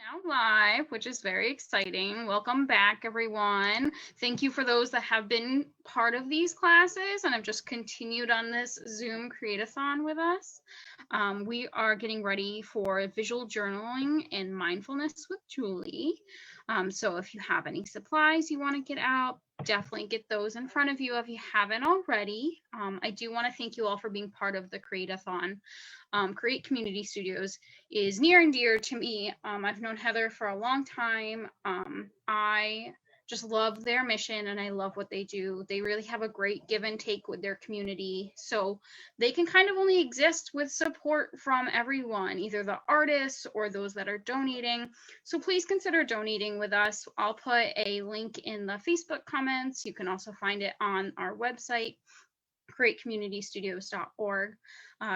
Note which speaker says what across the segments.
Speaker 1: Now live, which is very exciting. Welcome back, everyone. Thank you for those that have been part of these classes and have just continued on this Zoom Create-a-thon with us. We are getting ready for visual journaling and mindfulness with Julie. So if you have any supplies you want to get out, definitely get those in front of you if you haven't already. I do want to thank you all for being part of the Create-a-thon. Create Community Studios is near and dear to me. I've known Heather for a long time. I just love their mission and I love what they do. They really have a great give and take with their community. So they can kind of only exist with support from everyone, either the artists or those that are donating. So please consider donating with us. I'll put a link in the Facebook comments. You can also find it on our website, createcommunitystudios.org.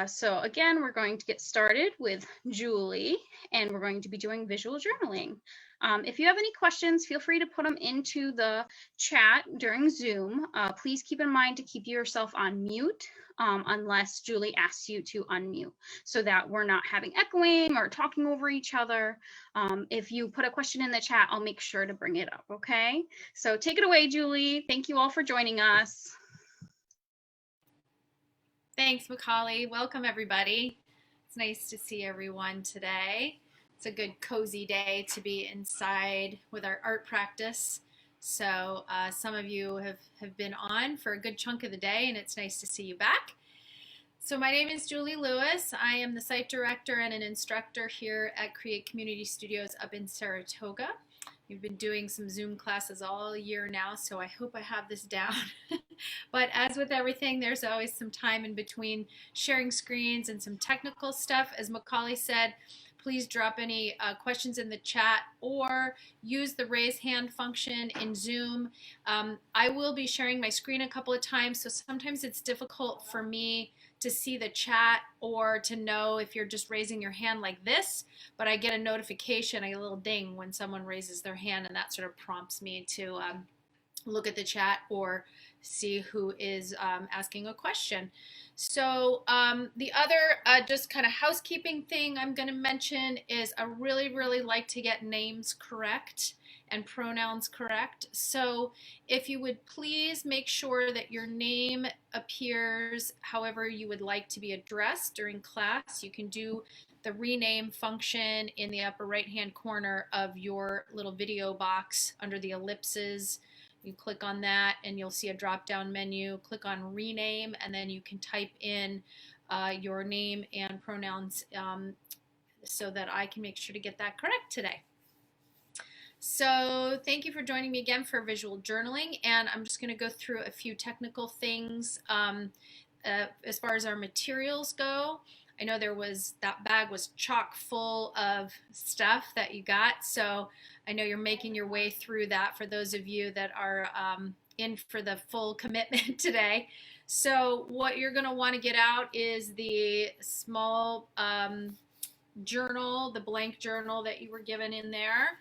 Speaker 1: So again, we're going to get started with Julie, and we're going to be doing visual journaling. If you have any questions, feel free to put them into the chat during Zoom. Please keep in mind to keep yourself on mute unless Julie asks you to unmute, so that we're not having echoing or talking over each other. If you put a question in the chat, I'll make sure to bring it up, okay? So take it away, Julie. Thank you all for joining us.
Speaker 2: Thanks, Macaulay. Welcome, everybody. It's nice to see everyone today. It's a good cozy day to be inside with our art practice. So some of you have been on for a good chunk of the day, and it's nice to see you back. So my name is Julie Lewis. I am the site director and an instructor here at Create Community Studios up in Saratoga. We've been doing some Zoom classes all year now, so I hope I have this down. But as with everything, there's always some time in between sharing screens and some technical stuff. As Macaulay said, please drop any questions in the chat or use the raise hand function in Zoom. I will be sharing my screen a couple of times, so sometimes it's difficult for me to see the chat or to know if you're just raising your hand like this, but I get a notification, I get a little ding when someone raises their hand, and that sort of prompts me to look at the chat or see who is asking a question. So the other just kind of housekeeping thing I'm going to mention is I really like to get names correct and pronouns correct. So if you would please make sure that your name appears however you would like to be addressed during class. You can do the rename function in the upper right hand corner of your little video box under the ellipses. You click on that and you'll see a drop down menu. Click on rename and then you can type in your name and pronouns so that I can make sure to get that correct today. So thank you for joining me again for visual journaling, and I'm just going to go through a few technical things as far as our materials go. I know that bag was chock full of stuff that you got, so I know you're making your way through that for those of you that are in for the full commitment today. So what you're going to want to get out is the small journal, the blank journal that you were given in there.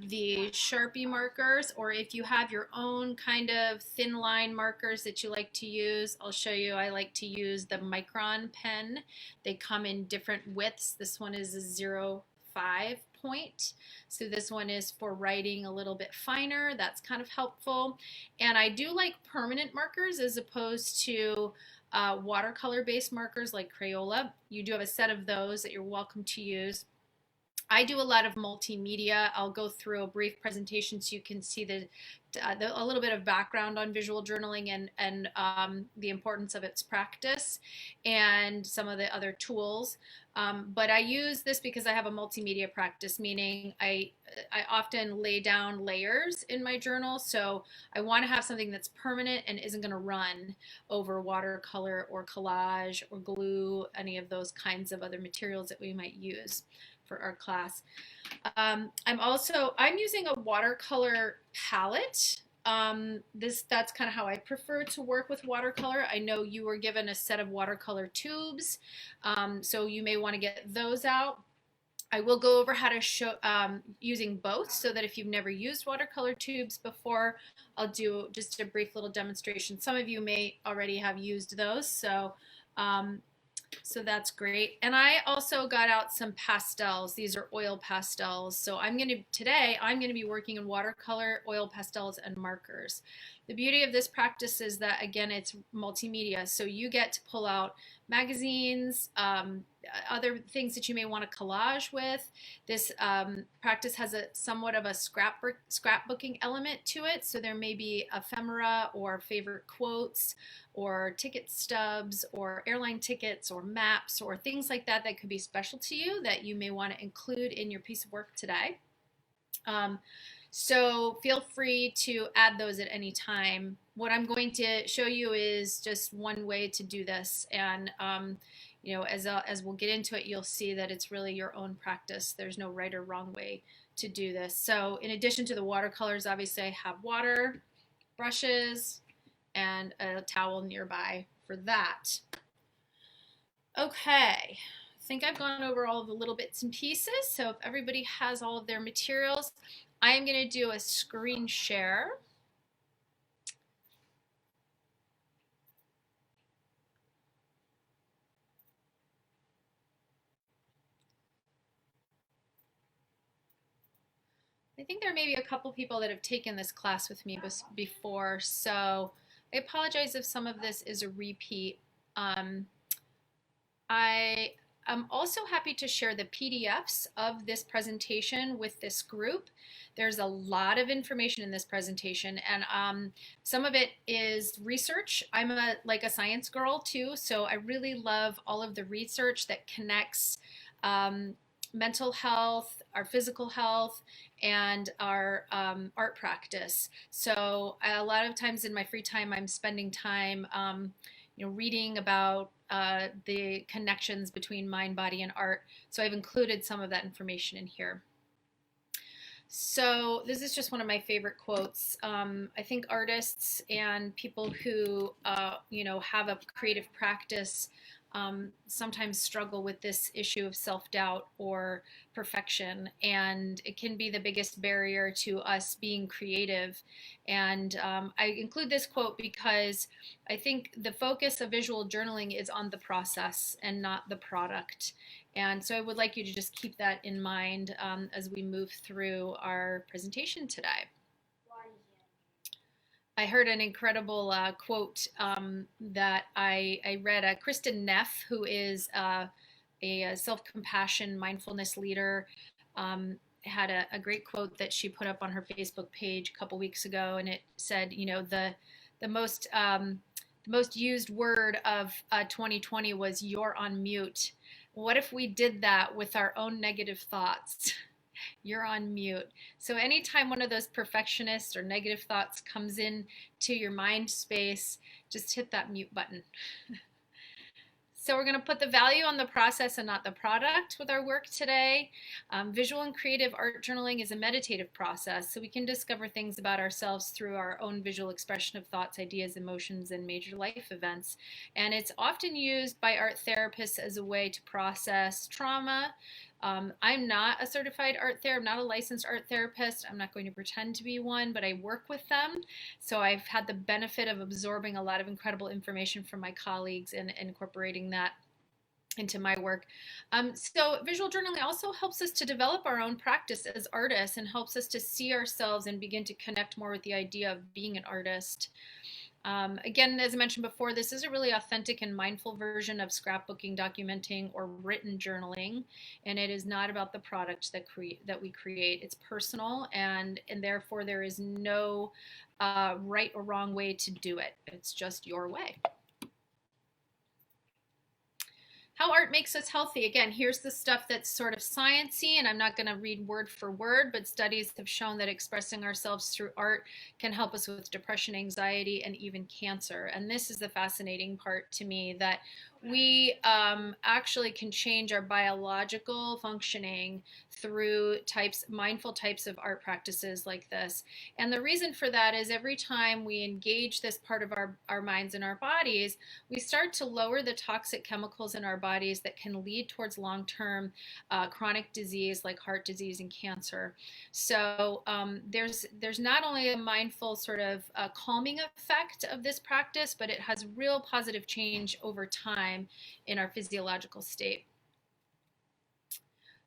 Speaker 2: The Sharpie markers, or if you have your own kind of thin line markers that you like to use, I'll show you. I like to use the Micron pen. They come in different widths. This one is a 0.5 point. So this one is for writing a little bit finer. That's kind of helpful. And I do like permanent markers as opposed to watercolor based markers like Crayola. You do have a set of those that you're welcome to use. I do a lot of multimedia. I'll go through a brief presentation so you can see a little bit of background on visual journaling and the importance of its practice and some of the other tools. But I use this because I have a multimedia practice, meaning I often lay down layers in my journal. So I want to have something that's permanent and isn't going to run over watercolor or collage or glue, any of those kinds of other materials that we might use for our class. I'm using a watercolor palette. That's kind of how I prefer to work with watercolor. I know you were given a set of watercolor tubes, so you may want to get those out. I will go over how to show using both, so that if you've never used watercolor tubes before, I'll do just a brief little demonstration. Some of you may already have used those, so So that's great. And I also got out some pastels. These are oil pastels. So today I'm going to be working in watercolor, oil pastels, and markers. The beauty of this practice is that, again, it's multimedia. So you get to pull out magazines, other things that you may want to collage with. This practice has a somewhat of a scrapbooking element to it. So there may be ephemera or favorite quotes or ticket stubs or airline tickets or maps or things like that that could be special to you that you may want to include in your piece of work today. So feel free to add those at any time. What I'm going to show you is just one way to do this, and as we'll get into it, you'll see that it's really your own practice. There's no right or wrong way to do this. So in addition to the watercolors, obviously I have water, brushes, and a towel nearby for that. Okay, I think I've gone over all of the little bits and pieces. So if everybody has all of their materials, I am going to do a screen share. I think there may be a couple people that have taken this class with me before, so I apologize if some of this is a repeat. I'm also happy to share the PDFs of this presentation with this group. There's a lot of information in this presentation, and some of it is research. I'm like a science girl too, so I really love all of the research that connects mental health, our physical health, and our art practice. So a lot of times in my free time, I'm spending time reading about the connections between mind, body, and art. So I've included some of that information in here. So this is just one of my favorite quotes. I think artists and people who have a creative practice sometimes struggle with this issue of self-doubt or perfection, and it can be the biggest barrier to us being creative. And I include this quote because I think the focus of visual journaling is on the process and not the product. And so I would like you to just keep that in mind as we move through our presentation today. I heard an incredible quote that I read. Kristen Neff, who is a self-compassion mindfulness leader, had a great quote that she put up on her Facebook page a couple weeks ago, and it said, the most used word of 2020 was "you're on mute." What if we did that with our own negative thoughts? You're on mute. So anytime one of those perfectionist or negative thoughts comes in to your mind space, just hit that mute button. So we're going to put the value on the process and not the product with our work today. Visual and creative art journaling is a meditative process, so we can discover things about ourselves through our own visual expression of thoughts, ideas, emotions, and major life events. And it's often used by art therapists as a way to process trauma. I'm not a certified art therapist, I'm not a licensed art therapist. I'm not going to pretend to be one, but I work with them. So I've had the benefit of absorbing a lot of incredible information from my colleagues and incorporating that into my work. So visual journaling also helps us to develop our own practice as artists and helps us to see ourselves and begin to connect more with the idea of being an artist. Again, as I mentioned before, this is a really authentic and mindful version of scrapbooking, documenting, or written journaling, and it is not about the product that we create. It's personal, and therefore there is no right or wrong way to do it. It's just your way. How art makes us healthy. Again, here's the stuff that's sort of sciencey, and I'm not going to read word for word, but studies have shown that expressing ourselves through art can help us with depression, anxiety, and even cancer. And this is the fascinating part to me, that we actually can change our biological functioning through mindful types of art practices like this. And the reason for that is every time we engage this part of our minds and our bodies, we start to lower the toxic chemicals in our bodies that can lead towards long-term chronic disease like heart disease and cancer. So there's not only a mindful sort of calming effect of this practice, but it has real positive change over time time in our physiological state.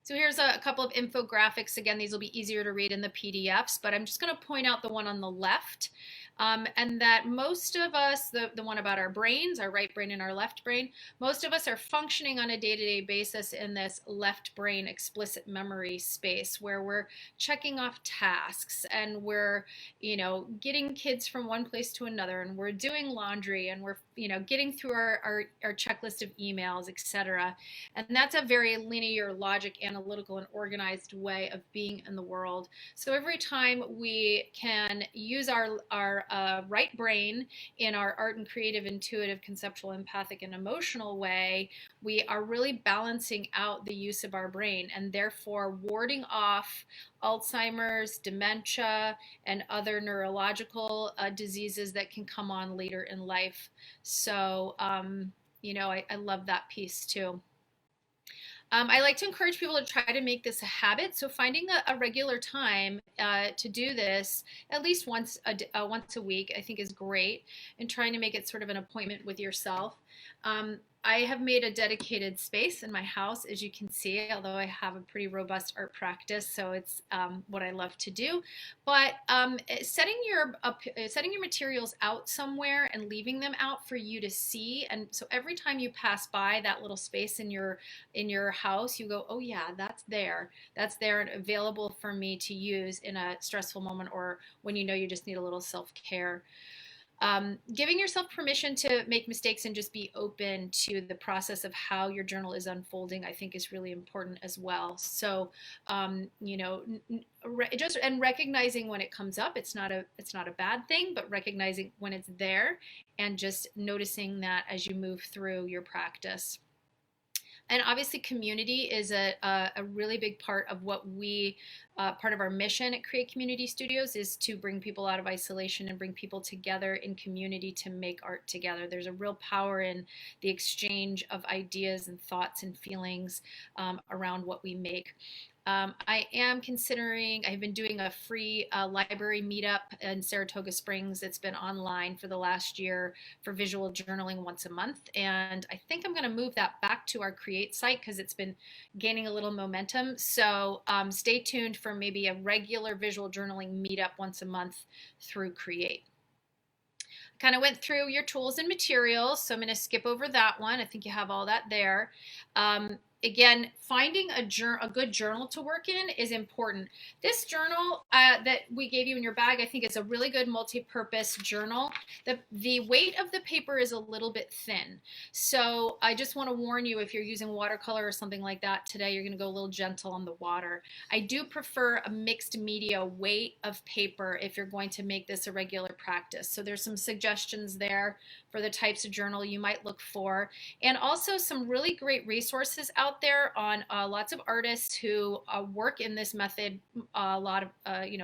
Speaker 2: So here's a couple of infographics. Again, these will be easier to read in the PDFs, but I'm just going to point out the one on the left. And that most of us, the one about our brains, our right brain and our left brain, most of us are functioning on a day-to-day basis in this left brain explicit memory space where we're checking off tasks and we're, getting kids from one place to another, and we're doing laundry, and we're, getting through our checklist of emails, etc. And that's a very linear, logic, analytical, and organized way of being in the world. So every time we can use our right brain in our art and creative, intuitive, conceptual, empathic, and emotional way, we are really balancing out the use of our brain and therefore warding off Alzheimer's, dementia, and other neurological diseases that can come on later in life. So, I love that piece too. I like to encourage people to try to make this a habit. So finding a regular time to do this at least once a week, I think is great, and trying to make it sort of an appointment with yourself. I have made a dedicated space in my house, as you can see, although I have a pretty robust art practice, so it's what I love to do. But setting your materials out somewhere and leaving them out for you to see, and so every time you pass by that little space in your house, you go, oh yeah, that's there and available for me to use in a stressful moment or when you just need a little self-care. Giving yourself permission to make mistakes and just be open to the process of how your journal is unfolding, I think, is really important as well. So, just recognizing when it comes up, it's not a bad thing, but recognizing when it's there and just noticing that as you move through your practice. And obviously community is a really big part of what part of our mission at Create Community Studios is to bring people out of isolation and bring people together in community to make art together. There's a real power in the exchange of ideas and thoughts and feelings around what we make. I've been doing a free library meetup in Saratoga Springs. It's been online for the last year for visual journaling once a month. And I think I'm going to move that back to our Create site because it's been gaining a little momentum. So stay tuned for maybe a regular visual journaling meetup once a month through Create. Kind of went through your tools and materials, so I'm going to skip over that one. I think you have all that there. Again, finding a good journal to work in is important. This journal that we gave you in your bag, I think is a really good multi-purpose journal. The weight of the paper is a little bit thin. So I just want to warn you, if you're using watercolor or something like that today, you're going to go a little gentle on the water. I do prefer a mixed media weight of paper if you're going to make this a regular practice. So there's some suggestions there for the types of journal you might look for, and also some really great resources out there on lots of artists who work in this method a lot of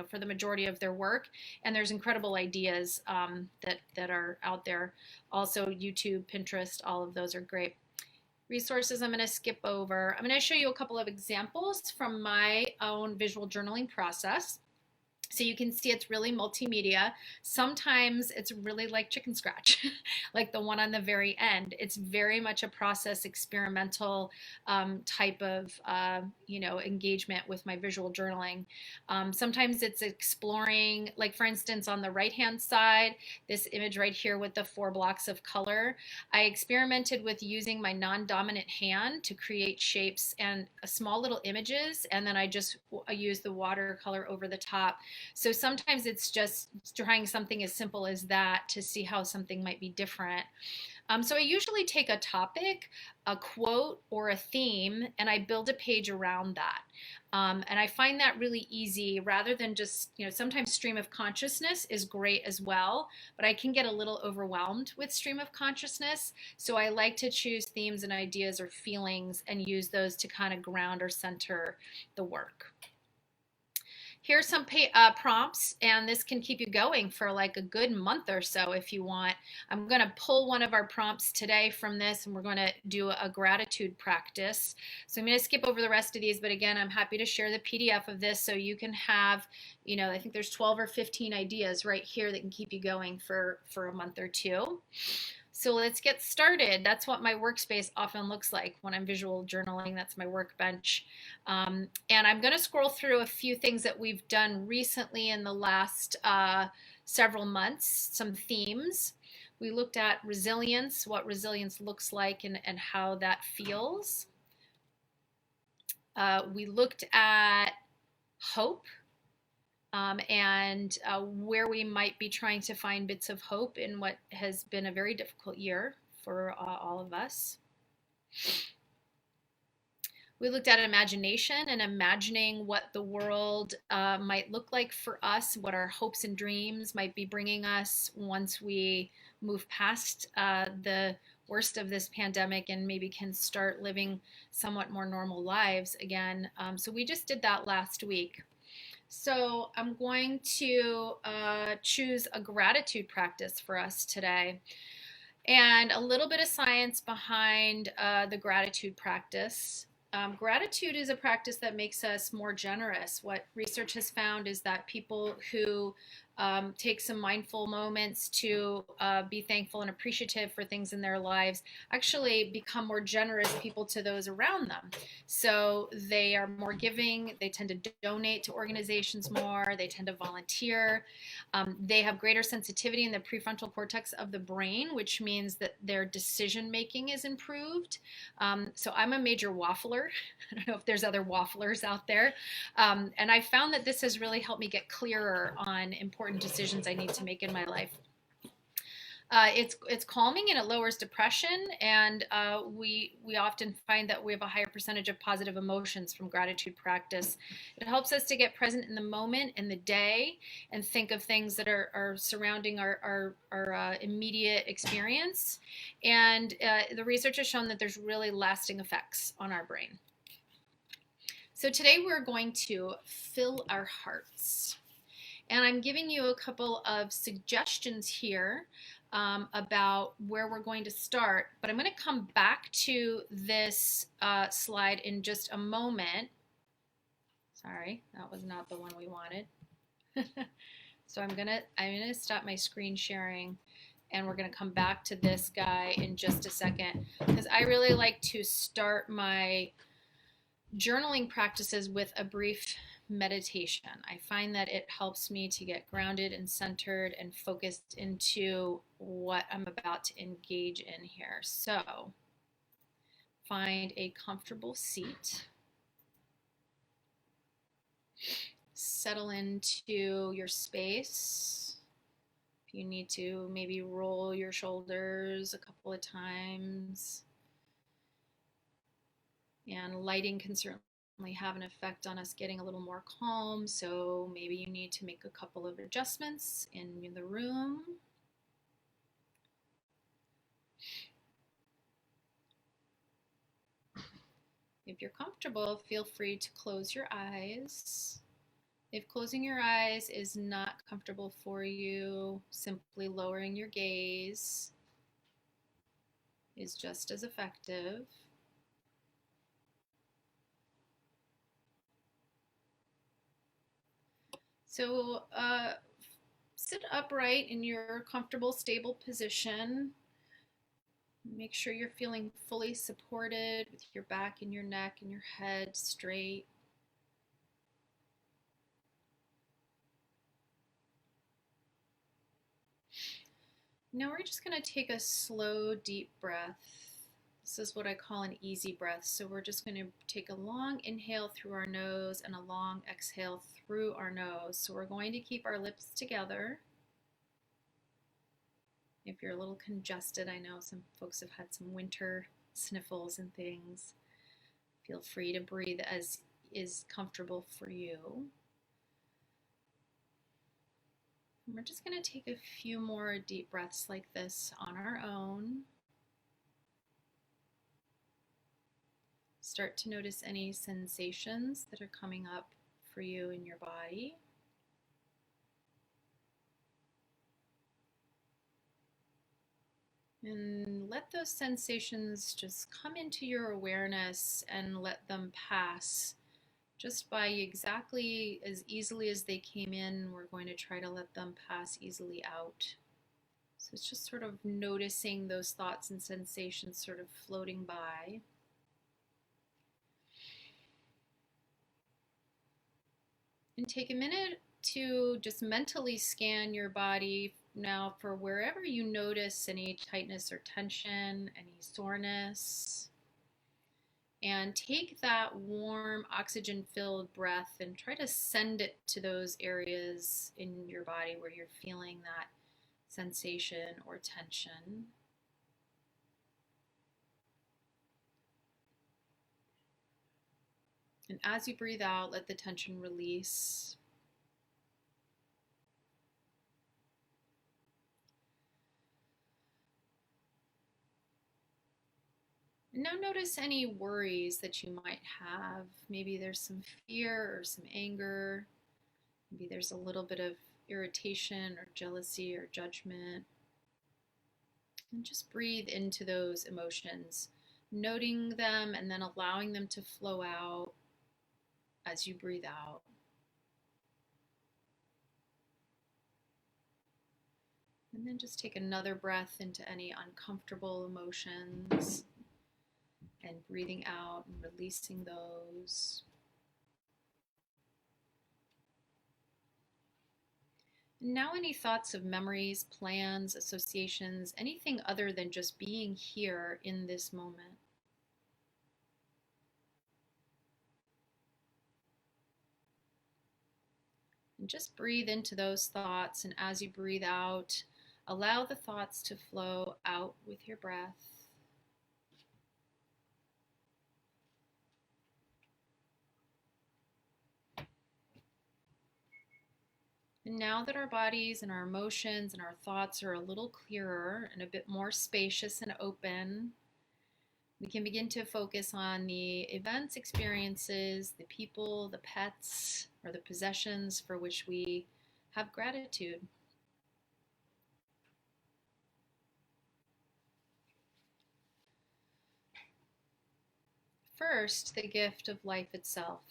Speaker 2: for the majority of their work, and there's incredible ideas that are out there. Also YouTube, Pinterest, all of those are great resources. I'm going to skip over. I'm going to show you a couple of examples from my own visual journaling process. So you can see it's really multimedia. Sometimes it's really like chicken scratch, like the one on the very end. It's very much a process experimental type of engagement with my visual journaling. Sometimes it's exploring, like for instance on the right hand side, this image right here with the 4 blocks of color. I experimented with using my non-dominant hand to create shapes and small little images, and then I just use the watercolor over the top. So sometimes it's just trying something as simple as that to see how something might be different. So I usually take a topic, a quote, or a theme, and I build a page around that. And I find that really easy rather than just, sometimes stream of consciousness is great as well, but I can get a little overwhelmed with stream of consciousness. So I like to choose themes and ideas or feelings and use those to kind of ground or center the work. Here's some prompts, and this can keep you going for like a good month or so if you want. I'm going to pull one of our prompts today from this, and we're going to do a gratitude practice. So I'm going to skip over the rest of these, but again, I'm happy to share the PDF of this so you can have, I think there's 12 or 15 ideas right here that can keep you going for a month or two. So let's get started. That's what my workspace often looks like when I'm visual journaling. That's my workbench. And I'm going to scroll through a few things that we've done recently in the last several months, some themes. We looked at resilience, what resilience looks like and how that feels. We looked at hope. And where we might be trying to find bits of hope in what has been a very difficult year for all of us. We looked at imagination and imagining what the world might look like for us, what our hopes and dreams might be bringing us once we move past the worst of this pandemic and maybe can start living somewhat more normal lives again. So we just did that last week. So I'm going to choose a gratitude practice for us today, and a little bit of science behind the gratitude practice. Gratitude is a practice that makes us more generous. What research has found is that people who take some mindful moments to be thankful and appreciative for things in their lives actually become more generous people to those around them. So they are more giving, they tend to donate to organizations more, they tend to volunteer. They have greater sensitivity in the prefrontal cortex of the brain, which means that their decision making is improved. So I'm a major waffler. I don't know if there's other wafflers out there. And I found that this has really helped me get clearer on important decisions I need to make in my life. It's calming and it lowers depression, and we often find that we have a higher percentage of positive emotions from gratitude practice. It helps us to get present in the moment, in the day, and think of things that are surrounding our immediate experience. And the research has shown that there's really lasting effects on our brain. So today we're going to fill our hearts. And I'm giving you a couple of suggestions here about where we're going to start, but I'm going to come back to this slide in just a moment. Sorry, that was not the one we wanted. So I'm gonna stop my screen sharing, and we're gonna come back to this guy in just a second, because I really like to start my journaling practices with a brief meditation. I find that it helps me to get grounded and centered and focused into what I'm about to engage in here. So find a comfortable seat. Settle into your space. If you need to, maybe roll your shoulders a couple of times. And lighting can certainly have an effect on us getting a little more calm, so maybe you need to make a couple of adjustments in the room. If you're comfortable, feel free to close your eyes. If closing your eyes is not comfortable for you, simply lowering your gaze is just as effective. So sit upright in your comfortable, stable position. Make sure you're feeling fully supported with your back and your neck and your head straight. Now we're just going to take a slow, deep breath. This is what I call an easy breath. So we're just going to take a long inhale through our nose and a long exhale through our nose. So we're going to keep our lips together. If you're a little congested, I know some folks have had some winter sniffles and things. Feel free to breathe as is comfortable for you. And we're just going to take a few more deep breaths like this on our own. Start to notice any sensations that are coming up for you in your body. And let those sensations just come into your awareness and let them pass just by exactly as easily as they came in. We're going to try to let them pass easily out. So it's just sort of noticing those thoughts and sensations sort of floating by. And take a minute to just mentally scan your body now for wherever you notice any tightness or tension, any soreness. And take that warm, oxygen-filled breath and try to send it to those areas in your body where you're feeling that sensation or tension. And as you breathe out, let the tension release. And now notice any worries that you might have. Maybe there's some fear or some anger. Maybe there's a little bit of irritation or jealousy or judgment. And just breathe into those emotions, noting them and then allowing them to flow out as you breathe out. And then just take another breath into any uncomfortable emotions and breathing out and releasing those. And now any thoughts of memories, plans, associations, anything other than just being here in this moment. And just breathe into those thoughts, and as you breathe out, allow the thoughts to flow out with your breath. And now that our bodies and our emotions and our thoughts are a little clearer and a bit more spacious and open, we can begin to focus on the events, experiences, the people, the pets, or the possessions for which we have gratitude. First, the gift of life itself,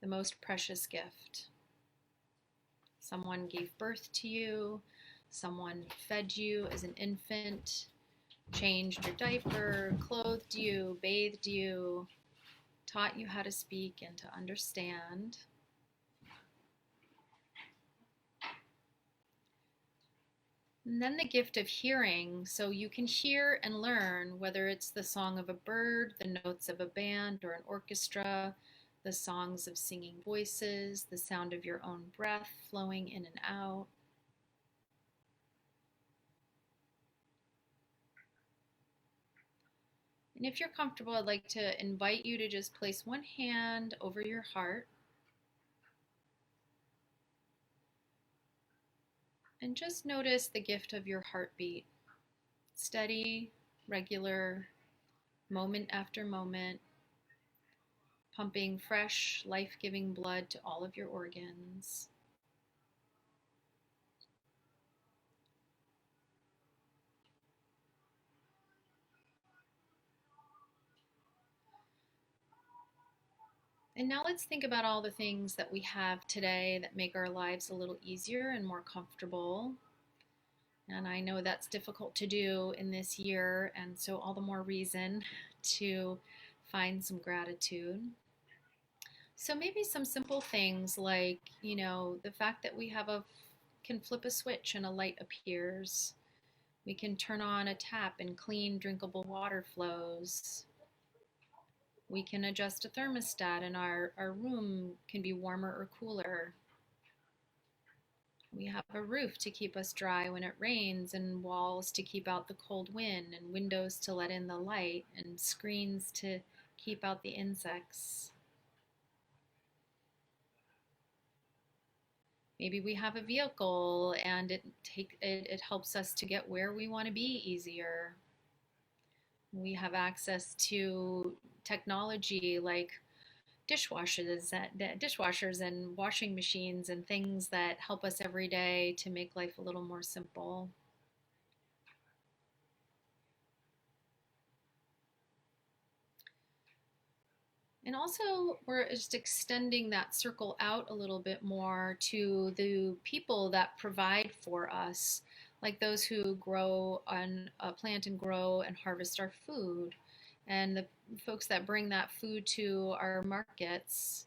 Speaker 2: the most precious gift. Someone gave birth to you, someone fed you as an infant, changed your diaper, clothed you, bathed you, taught you how to speak and to understand. And then the gift of hearing, so you can hear and learn, whether it's the song of a bird, the notes of a band or an orchestra, the songs of singing voices, the sound of your own breath flowing in and out. And if you're comfortable, I'd like to invite you to just place one hand over your heart and just notice the gift of your heartbeat. Steady, regular, moment after moment, pumping fresh, life-giving blood to all of your organs. And now let's think about all the things that we have today that make our lives a little easier and more comfortable. And I know that's difficult to do in this year, and so all the more reason to find some gratitude. So maybe some simple things like, the fact that we can flip a switch and a light appears. We can turn on a tap and clean, drinkable water flows. We can adjust a thermostat and our room can be warmer or cooler. We have a roof to keep us dry when it rains, and walls to keep out the cold wind, and windows to let in the light, and screens to keep out the insects. Maybe we have a vehicle and it helps us to get where we want to be easier. We have access to technology like dishwashers and washing machines and things that help us every day to make life a little more simple. And also, we're just extending that circle out a little bit more to the people that provide for us, like those who grow on plant and grow and harvest our food, and the folks that bring that food to our markets,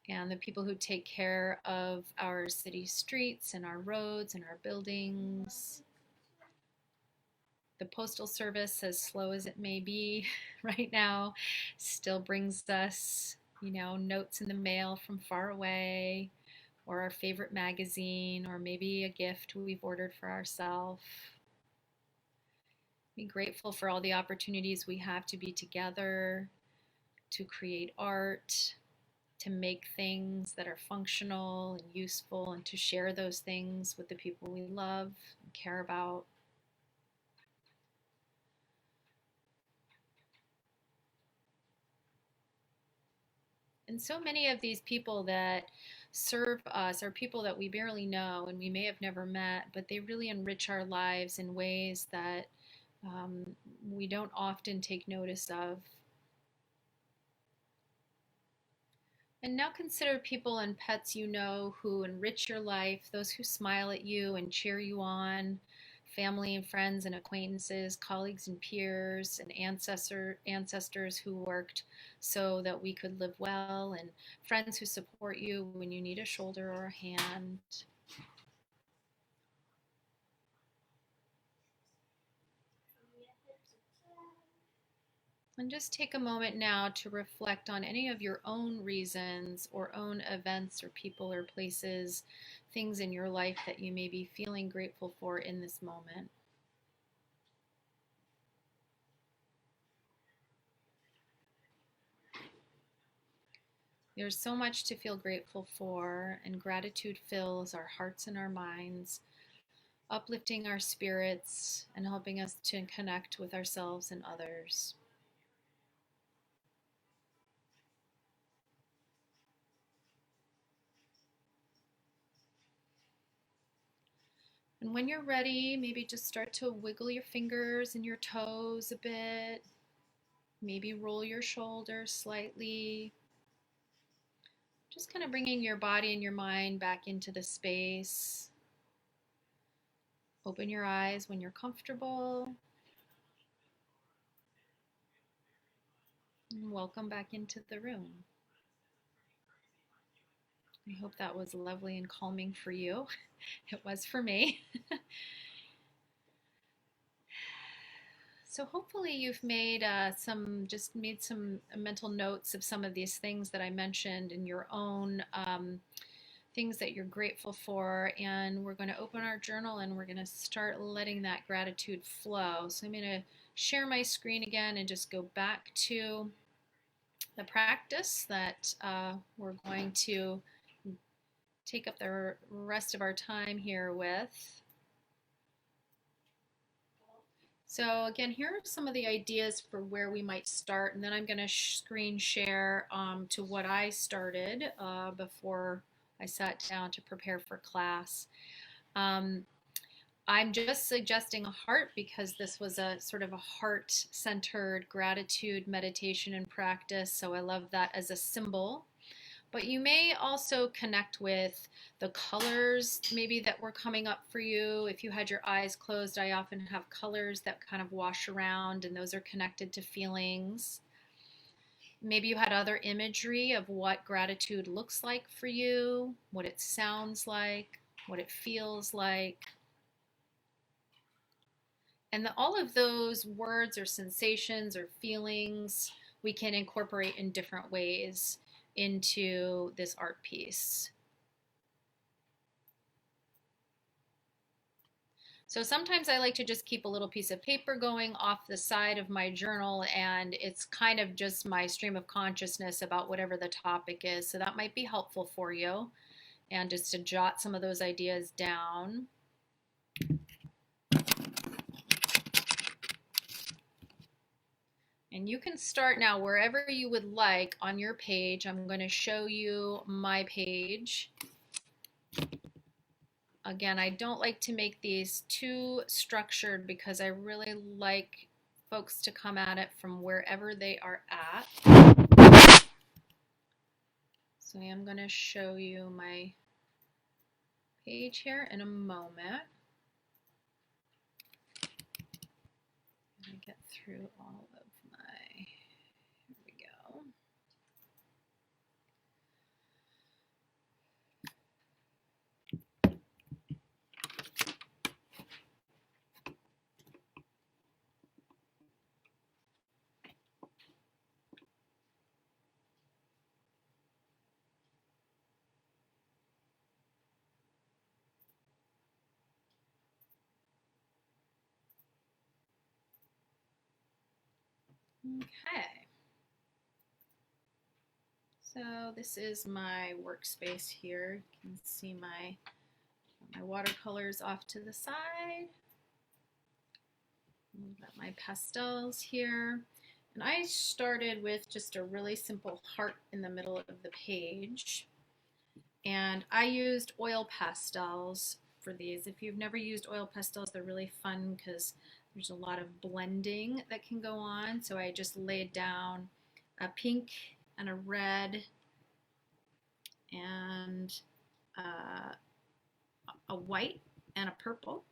Speaker 2: and the people who take care of our city streets and our roads and our buildings. The Postal Service, as slow as it may be right now, still brings us, notes in the mail from far away, or our favorite magazine, or maybe a gift we've ordered for ourselves. Be grateful for all the opportunities we have to be together, to create art, to make things that are functional and useful, and to share those things with the people we love and care about. And so many of these people that serve us are people that we barely know and we may have never met, but they really enrich our lives in ways that we don't often take notice of. And now consider people and pets you know who enrich your life, those who smile at you and cheer you on, family and friends and acquaintances, colleagues and peers, and ancestors who worked so that we could live well, and friends who support you when you need a shoulder or a hand. And just take a moment now to reflect on any of your own reasons or own events or people or places, things in your life that you may be feeling grateful for in this moment. There's so much to feel grateful for, and gratitude fills our hearts and our minds, uplifting our spirits and helping us to connect with ourselves and others. And when you're ready, maybe just start to wiggle your fingers and your toes a bit. Maybe roll your shoulders slightly. Just kind of bringing your body and your mind back into the space. Open your eyes when you're comfortable. And welcome back into the room. I hope that was lovely and calming for you. It was for me. So hopefully you've made some mental notes of some of these things that I mentioned in your own things that you're grateful for, and we're going to open our journal and we're going to start letting that gratitude flow. So I'm going to share my screen again and just go back to the practice that we're going to take up the rest of our time here with. So again, here are some of the ideas for where we might start, and then I'm going to screen share to what I started before I sat down to prepare for class. I'm just suggesting a heart because this was a sort of a heart-centered gratitude meditation and practice, so I love that as a symbol. But you may also connect with the colors maybe that were coming up for you. If you had your eyes closed, I often have colors that kind of wash around, and those are connected to feelings. Maybe you had other imagery of what gratitude looks like for you, what it sounds like, what it feels like. And all of those words or sensations or feelings we can incorporate in different ways into this art piece. So sometimes I like to just keep a little piece of paper going off the side of my journal, and it's kind of just my stream of consciousness about whatever the topic is. So that might be helpful for you, and just to jot some of those ideas down. And you can start now wherever you would like on your page. I'm going to show you my page. Again, I don't like to make these too structured because I really like folks to come at it from wherever they are at. So I am going to show you my page here in a moment. get through all of my, here we go. Okay. So this is my workspace here. You can see my watercolors off to the side. I've got my pastels here. And I started with just a really simple heart in the middle of the page. And I used oil pastels for these. If you've never used oil pastels, they're really fun because there's a lot of blending that can go on. So I just laid down a pink and a red and a white and a purple.